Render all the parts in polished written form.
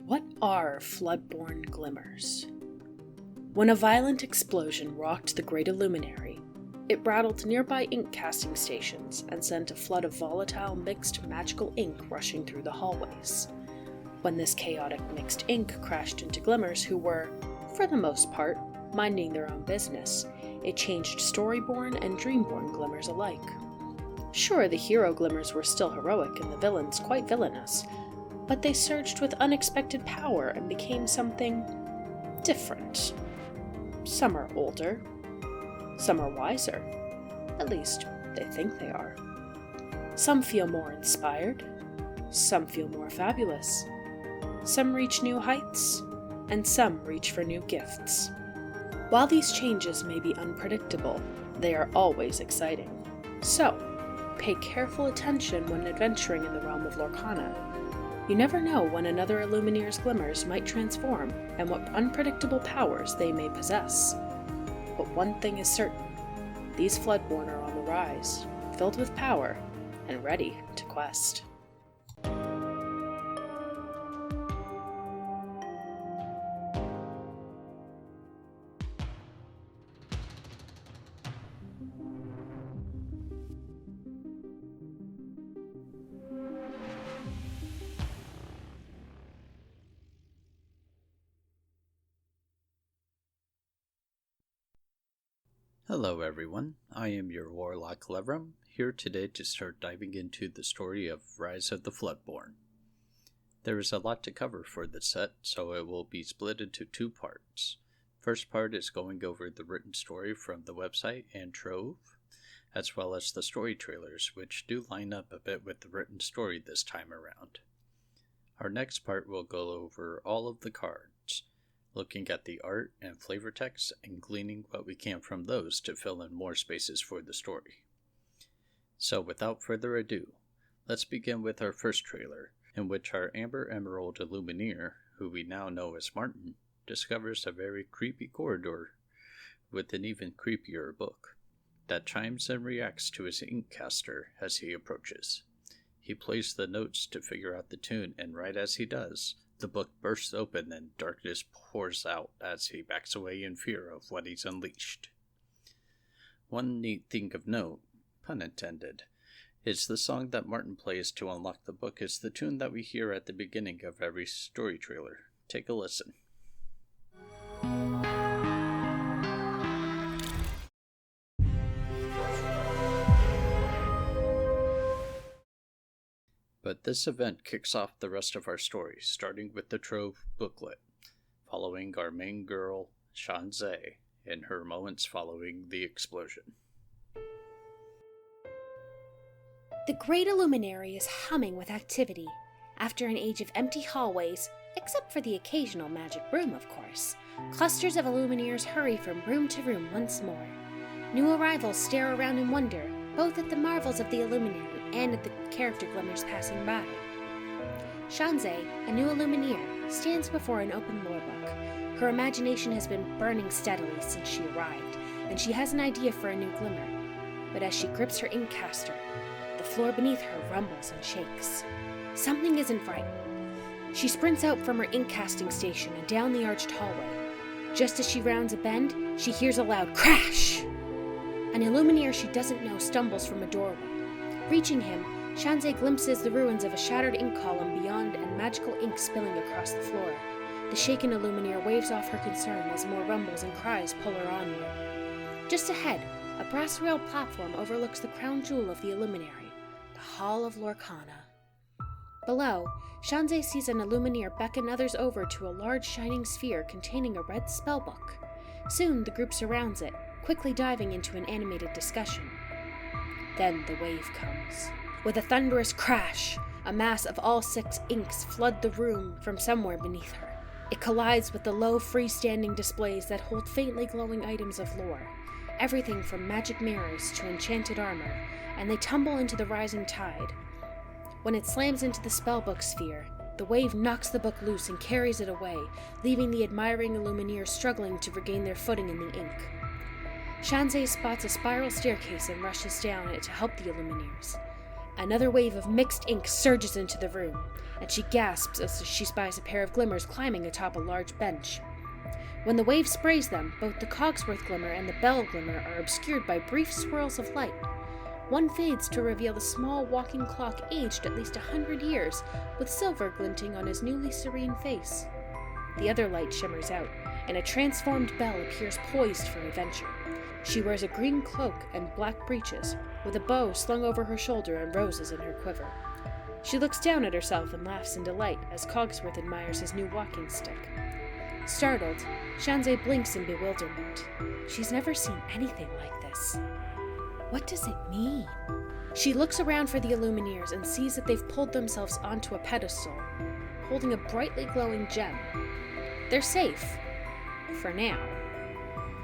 What are Floodborn glimmers? When a violent explosion rocked the Great Illuminary, it rattled nearby ink casting stations and sent a flood of volatile mixed magical ink rushing through the hallways. When this chaotic mixed ink crashed into glimmers who were, for the most part, minding their own business, it changed Storyborn and Dreamborn glimmers alike. Sure, the hero glimmers were still heroic and the villains quite villainous, but they surged with unexpected power and became something different. Some are older, some are wiser. At least, they think they are. Some feel more inspired, some feel more fabulous. Some reach new heights, and some reach for new gifts. While these changes may be unpredictable, they are always exciting. So, pay careful attention when adventuring in the realm of Lorcana. You never know when another Illumineer's glimmers might transform and what unpredictable powers they may possess. But one thing is certain, these Floodborn are on the rise, filled with power, and ready to quest. Hello everyone, I am your Warlock Levram, here today to start diving into the story of Rise of the Floodborn. There is a lot to cover for this set, so it will be split into two parts. First part is going over the written story from the website and Trove, as well as the story trailers, which do line up a bit with the written story this time around. Our next part will go over all of the cards, looking at the art and flavor text and gleaning what we can from those to fill in more spaces for the story. So without further ado, let's begin with our first trailer, in which our Amber Emerald Illumineer, who we now know as Martin, discovers a very creepy corridor with an even creepier book that chimes and reacts to his inkcaster as he approaches. He plays the notes to figure out the tune, and right as he does, the book bursts open and darkness pours out as he backs away in fear of what he's unleashed. One neat thing of note, pun intended, is the song that Martin plays to unlock the book is the tune that we hear at the beginning of every story trailer. Take a listen. But this event kicks off the rest of our story, starting with the Trove booklet, following our main girl, Shan in her moments following the explosion. The Great Illuminary is humming with activity. After an age of empty hallways, except for the occasional magic room, of course, clusters of Illumineers hurry from room to room once more. New arrivals stare around in wonder, both at the marvels of the Illuminary and at the character glimmers passing by. Shanze, a new Illumineer, stands before an open lore book. Her imagination has been burning steadily since she arrived, and she has an idea for a new glimmer. But as she grips her inkcaster, the floor beneath her rumbles and shakes. Something isn't right. She sprints out from her ink casting station and down the arched hallway. Just as she rounds a bend, she hears a loud crash. An Illumineer she doesn't know stumbles from a doorway. Reaching him, Shanze glimpses the ruins of a shattered ink column beyond and magical ink spilling across the floor. The shaken Illumineer waves off her concern as more rumbles and cries pull her onward. Just ahead, a brass-railed platform overlooks the crown jewel of the Illuminary, the Hall of Lorcana. Below, Shanze sees an Illumineer beckon others over to a large shining sphere containing a red spellbook. Soon, the group surrounds it, quickly diving into an animated discussion. Then the wave comes. With a thunderous crash, a mass of all 6 inks flood the room from somewhere beneath her. It collides with the low freestanding displays that hold faintly glowing items of lore, everything from magic mirrors to enchanted armor, and they tumble into the rising tide. When it slams into the spellbook sphere, the wave knocks the book loose and carries it away, leaving the admiring Illumineers struggling to regain their footing in the ink. Shanze spots a spiral staircase and rushes down it to help the Illumineers. Another wave of mixed ink surges into the room, and she gasps as she spies a pair of glimmers climbing atop a large bench. When the wave sprays them, both the Cogsworth glimmer and the Bell glimmer are obscured by brief swirls of light. One fades to reveal the small walking clock aged at least 100 years, with silver glinting on his newly serene face. The other light shimmers out, and a transformed Bell appears poised for adventure. She wears a green cloak and black breeches, with a bow slung over her shoulder and roses in her quiver. She looks down at herself and laughs in delight as Cogsworth admires his new walking stick. Startled, Shanzeh blinks in bewilderment. She's never seen anything like this. What does it mean? She looks around for the Illumineers and sees that they've pulled themselves onto a pedestal, holding a brightly glowing gem. They're safe. For now.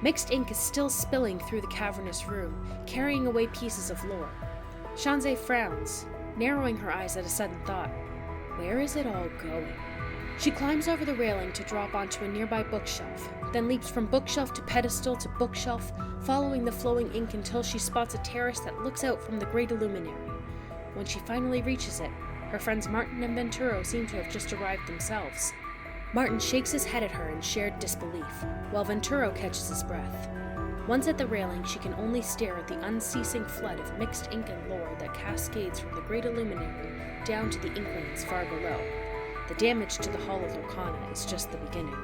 Mixed ink is still spilling through the cavernous room, carrying away pieces of lore. Shanzeh frowns, narrowing her eyes at a sudden thought. Where is it all going? She climbs over the railing to drop onto a nearby bookshelf, then leaps from bookshelf to pedestal to bookshelf, following the flowing ink until she spots a terrace that looks out from the Great Illuminary. When she finally reaches it, her friends Martin and Venturo seem to have just arrived themselves. Martin shakes his head at her in shared disbelief, while Venturo catches his breath. Once at the railing, she can only stare at the unceasing flood of mixed ink and lore that cascades from the Great Illuminary down to the Inklings far below. The damage to the Hall of Lorcana is just the beginning.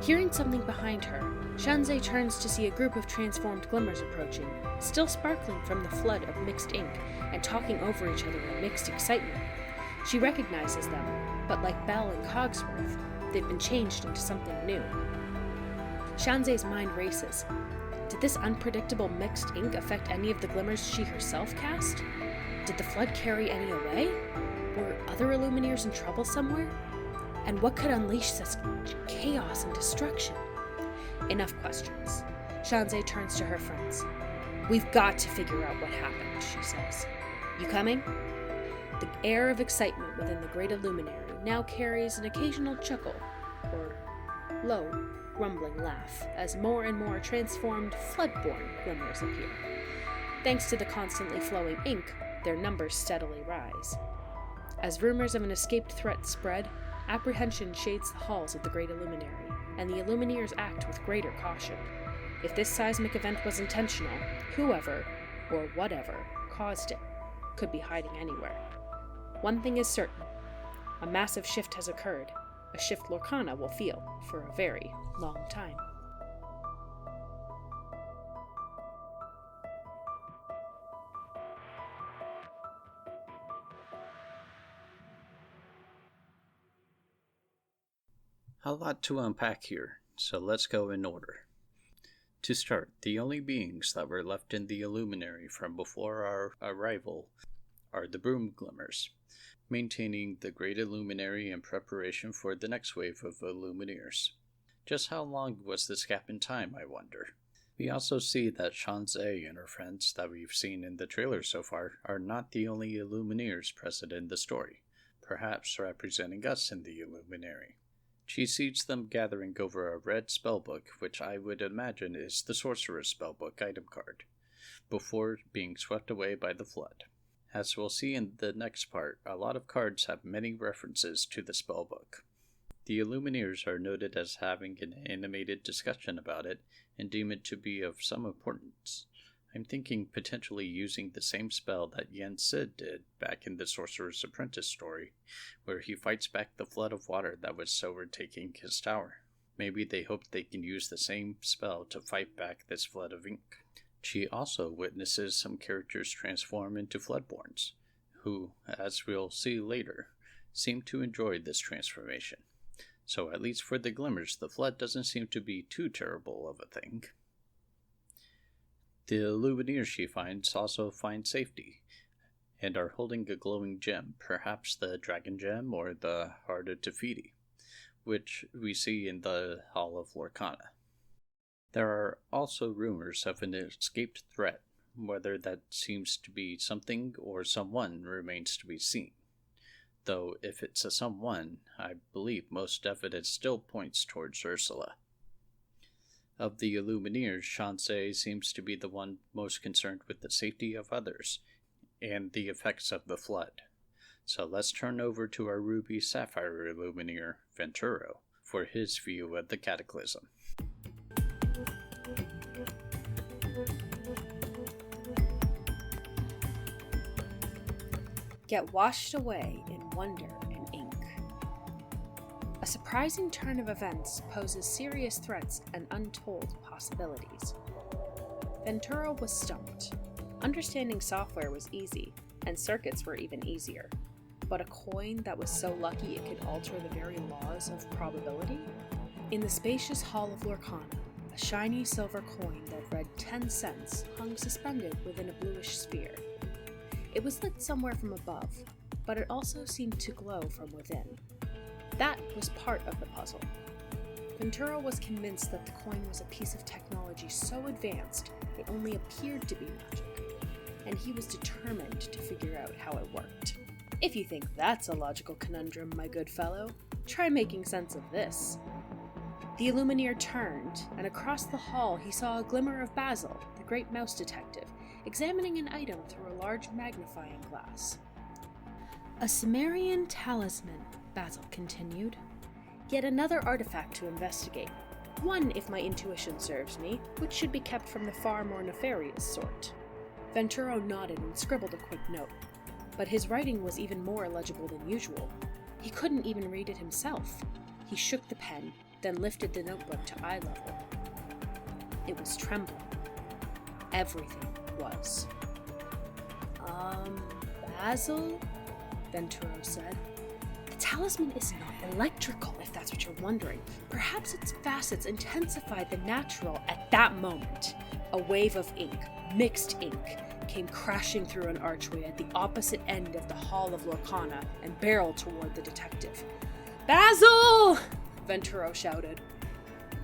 Hearing something behind her, Shanzeh turns to see a group of transformed glimmers approaching, still sparkling from the flood of mixed ink and talking over each other in mixed excitement. She recognizes them, but like Bell and Cogsworth, they've been changed into something new. Shanzeh's mind races. Did this unpredictable mixed ink affect any of the glimmers she herself cast? Did the flood carry any away? Were other Illumineers in trouble somewhere? And what could unleash such chaos and destruction? Enough questions. Shanzeh turns to her friends. We've got to figure out what happened, she says. You coming? The air of excitement within the Great Illuminary now carries an occasional chuckle, or low, rumbling laugh, as more and more transformed Floodborn glimmers appear. Thanks to the constantly flowing ink, their numbers steadily rise. As rumors of an escaped threat spread, apprehension shades the halls of the Great Illuminary, and the Illumineers act with greater caution. If this seismic event was intentional, whoever, or whatever, caused it could be hiding anywhere. One thing is certain. A massive shift has occurred, a shift Lorcana will feel for a very long time. A lot to unpack here, so let's go in order. To start, the only beings that were left in the Illuminary from before our arrival are the Broom Glimmers, maintaining the Great Illuminary in preparation for the next wave of Illumineers. Just how long was this gap in time, I wonder? We also see that Shanzeh and her friends that we've seen in the trailer so far are not the only Illumineers present in the story, perhaps representing us in the Illuminary. She sees them gathering over a red spellbook, which I would imagine is the Sorcerer's Spellbook item card, before being swept away by the flood. As we'll see in the next part, a lot of cards have many references to the spellbook. The Illumineers are noted as having an animated discussion about it and deem it to be of some importance. I'm thinking potentially using the same spell that Yen Sid did back in the Sorcerer's Apprentice story, where he fights back the flood of water that was overtaking his tower. Maybe they hope they can use the same spell to fight back this flood of ink. She also witnesses some characters transform into Floodborns, who, as we'll see later, seem to enjoy this transformation. So at least for the Glimmers, the flood doesn't seem to be too terrible of a thing. The Illumineers she finds also find safety, and are holding a glowing gem, perhaps the Dragon Gem or the Heart of Tefiti, which we see in the Hall of Lorcana. There are also rumors of an escaped threat, whether that seems to be something or someone remains to be seen. Though if it's a someone, I believe most evidence still points towards Ursula. Of the Illumineers, Shanzeh seems to be the one most concerned with the safety of others, and the effects of the flood. So let's turn over to our ruby sapphire illuminator, Venturo, for his view of the cataclysm. Get washed away in wonder and ink. A surprising turn of events poses serious threats and untold possibilities. Venturo was stumped. Understanding software was easy, and circuits were even easier. But a coin that was so lucky it could alter the very laws of probability? In the spacious hall of Lorcana, a shiny silver coin that read 10 cents hung suspended within a bluish sphere. It was lit somewhere from above, but it also seemed to glow from within. That was part of the puzzle. Venturo was convinced that the coin was a piece of technology so advanced it only appeared to be magic, and he was determined to figure out how it worked. If you think that's a logical conundrum, my good fellow, try making sense of this. The Illumineer turned, and across the hall he saw a glimmer of Basil, the great mouse detective, examining an item through a large magnifying glass. A Sumerian talisman, Basil continued. Yet another artifact to investigate. One, if my intuition serves me, which should be kept from the far more nefarious sort. Venturo nodded and scribbled a quick note, but his writing was even more illegible than usual. He couldn't even read it himself. He shook the pen, then lifted the notebook to eye level. It was trembling. Everything was. Basil? Venturo said. The talisman is not electrical, if that's what you're wondering. Perhaps its facets intensified the natural at that moment. A wave of ink, mixed ink, came crashing through an archway at the opposite end of the hall of Lorcana and barreled toward the detective. Basil! Venturo shouted.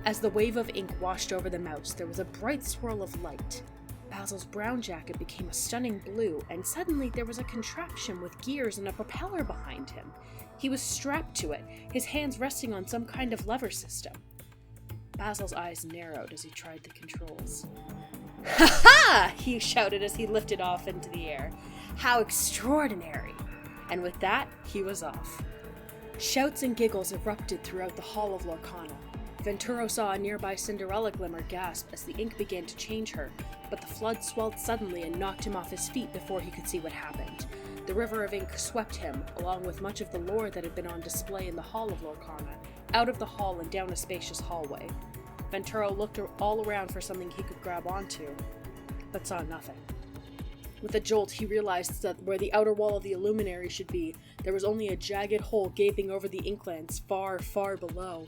As the wave of ink washed over the mouse, there was a bright swirl of light. Basil's brown jacket became a stunning blue, and suddenly there was a contraption with gears and a propeller behind him. He was strapped to it, his hands resting on some kind of lever system. Basil's eyes narrowed as he tried the controls. "Ha-ha!" he shouted as he lifted off into the air. "How extraordinary!" And with that, he was off. Shouts and giggles erupted throughout the hall of Lorcana. Venturo saw a nearby Cinderella glimmer gasp as the ink began to change her, but the flood swelled suddenly and knocked him off his feet before he could see what happened. The river of ink swept him, along with much of the lore that had been on display in the hall of Lorcana, out of the hall and down a spacious hallway. Venturo looked all around for something he could grab onto, but saw nothing. With a jolt, he realized that where the outer wall of the Illuminary should be, there was only a jagged hole gaping over the inklands far, far below.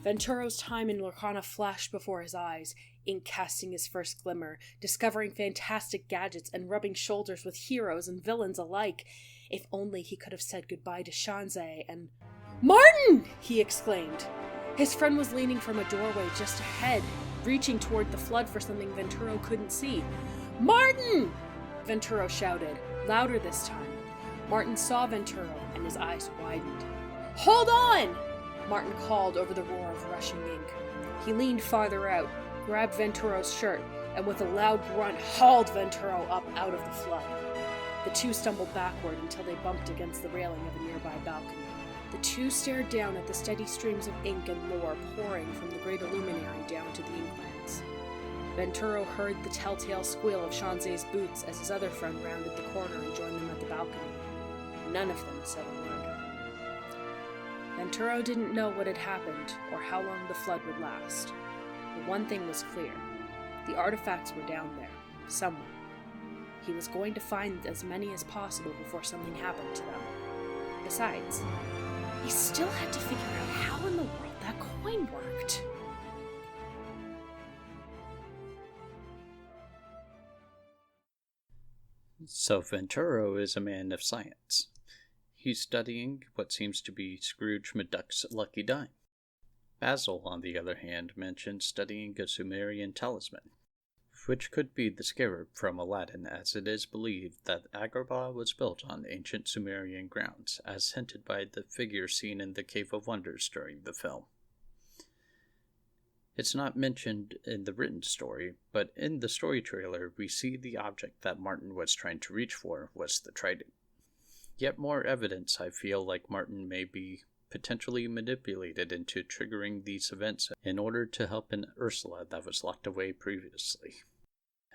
Venturo's time in Lorcana flashed before his eyes, ink casting his first glimmer, discovering fantastic gadgets and rubbing shoulders with heroes and villains alike. If only he could have said goodbye to Shan and... "Martin!" he exclaimed. His friend was leaning from a doorway just ahead, reaching toward the flood for something Venturo couldn't see. "Martin!" Venturo shouted, louder this time. Martin saw Venturo, and his eyes widened. "Hold on!" Martin called over the roar of rushing ink. He leaned farther out, grabbed Venturo's shirt, and with a loud grunt hauled Venturo up out of the flood. The two stumbled backward until they bumped against the railing of a nearby balcony. The two stared down at the steady streams of ink and lore pouring from the great illuminary down to the inklands. Venturo heard the telltale squeal of Shan's boots as his other friend rounded the corner and joined them at the balcony. None of them said a word. Venturo didn't know what had happened or how long the flood would last. But one thing was clear. The artifacts were down there, somewhere. He was going to find as many as possible before something happened to them. Besides, he still had to figure out how in the world that coin worked. So Venturo is a man of science. He's studying what seems to be Scrooge McDuck's lucky dime. Basil, on the other hand, mentioned studying a Sumerian talisman, which could be the scarab from Aladdin, as it is believed that Agrabah was built on ancient Sumerian grounds, as hinted by the figure seen in the Cave of Wonders during the film. It's not mentioned in the written story, but in the story trailer, we see the object that Martin was trying to reach for was the trident. Yet more evidence, I feel like Martin may be potentially manipulated into triggering these events in order to help an Ursula that was locked away previously.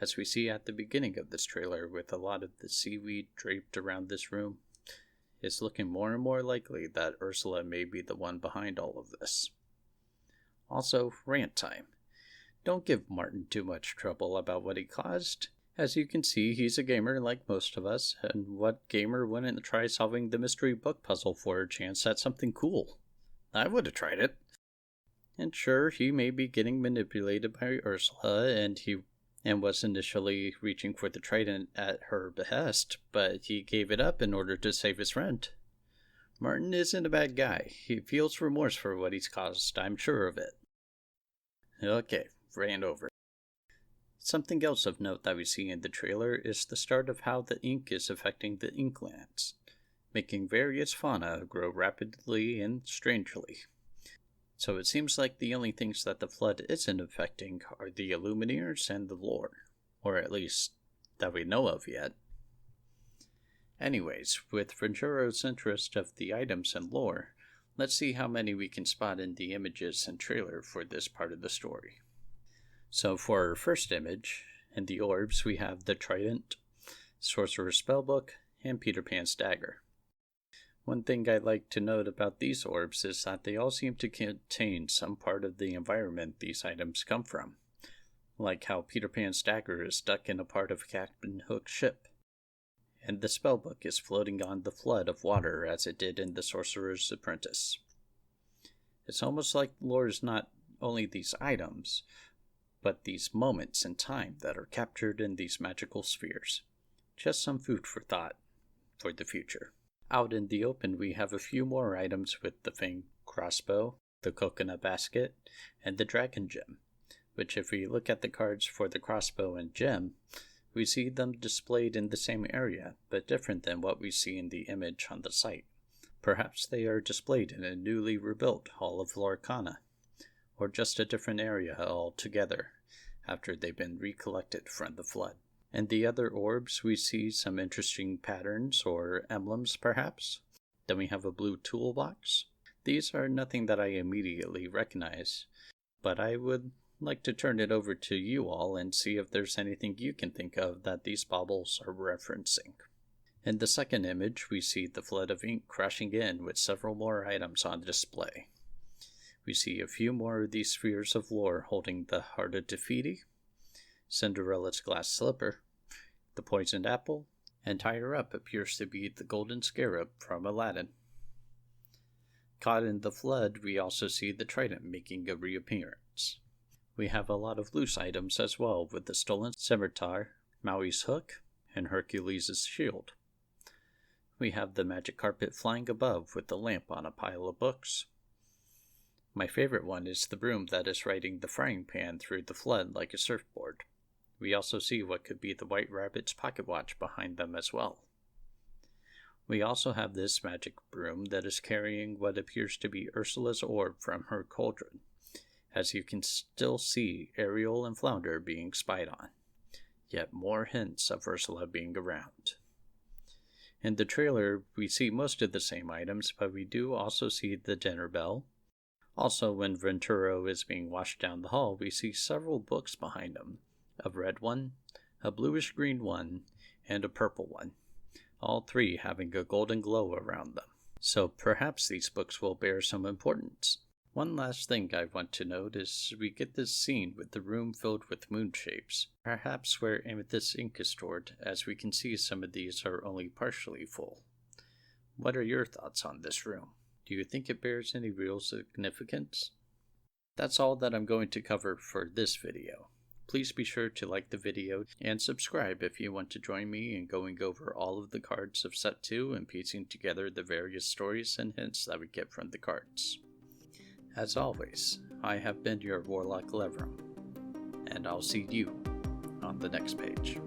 As we see at the beginning of this trailer, with a lot of the seaweed draped around this room, it's looking more and more likely that Ursula may be the one behind all of this. Also, rant time. Don't give Martin too much trouble about what he caused. As you can see, he's a gamer like most of us, and what gamer wouldn't try solving the mystery book puzzle for a chance at something cool? I would have tried it. And sure, he may be getting manipulated by Ursula, and was initially reaching for the trident at her behest, but he gave it up in order to save his friend. Martin isn't a bad guy. He feels remorse for what he's caused, I'm sure of it. Okay, rant over. Something else of note that we see in the trailer is the start of how the ink is affecting the inklands, making various fauna grow rapidly and strangely. So it seems like the only things that the flood isn't affecting are the Illumineers and the lore, or at least that we know of yet. Anyways, with Venturo's interest of the items and lore, let's see how many we can spot in the images and trailer for this part of the story. So for our first image, in the orbs we have the trident, Sorcerer's Spellbook, and Peter Pan's dagger. One thing I like to note about these orbs is that they all seem to contain some part of the environment these items come from, like how Peter Pan's dagger is stuck in a part of Captain Hook's ship, and the spellbook is floating on the flood of water as it did in The Sorcerer's Apprentice. It's almost like lore is not only these items, but these moments in time that are captured in these magical spheres. Just some food for thought for the future. Out in the open, we have a few more items with the Fang crossbow, the coconut basket, and the dragon gem, which if we look at the cards for the crossbow and gem, we see them displayed in the same area, but different than what we see in the image on the site. Perhaps they are displayed in a newly rebuilt Hall of Lorcana, or just a different area altogether, after they've been recollected from the flood. In the other orbs, we see some interesting patterns or emblems, perhaps. Then we have a blue toolbox. These are nothing that I immediately recognize, but I would like to turn it over to you all and see if there's anything you can think of that these baubles are referencing. In the second image, we see the flood of ink crashing in with several more items on display. We see a few more of these spheres of lore holding the Heart of Defeaty, Cinderella's glass slipper, the poisoned apple, and higher up appears to be the golden scarab from Aladdin. Caught in the flood, we also see the trident making a reappearance. We have a lot of loose items as well, with the stolen scimitar, Maui's hook, and Hercules' shield. We have the magic carpet flying above with the lamp on a pile of books. My favorite one is the broom that is riding the frying pan through the flood like a surfboard. We also see what could be the White Rabbit's pocket watch behind them as well. We also have this magic broom that is carrying what appears to be Ursula's orb from her cauldron, as you can still see Ariel and Flounder being spied on. Yet more hints of Ursula being around. In the trailer, we see most of the same items, but we do also see the dinner bell. Also, when Venturo is being washed down the hall, we see several books behind him. A red one, a bluish-green one, and a purple one, all three having a golden glow around them. So perhaps these books will bear some importance. One last thing I want to note is we get this scene with the room filled with moon shapes, perhaps where amethyst ink is stored, as we can see some of these are only partially full. What are your thoughts on this room? Do you think it bears any real significance? That's all that I'm going to cover for this video. Please be sure to like the video and subscribe if you want to join me in going over all of the cards of Set 2 and piecing together the various stories and hints that we get from the cards. As always, I have been your Warlock Levram, and I'll see you on the next page.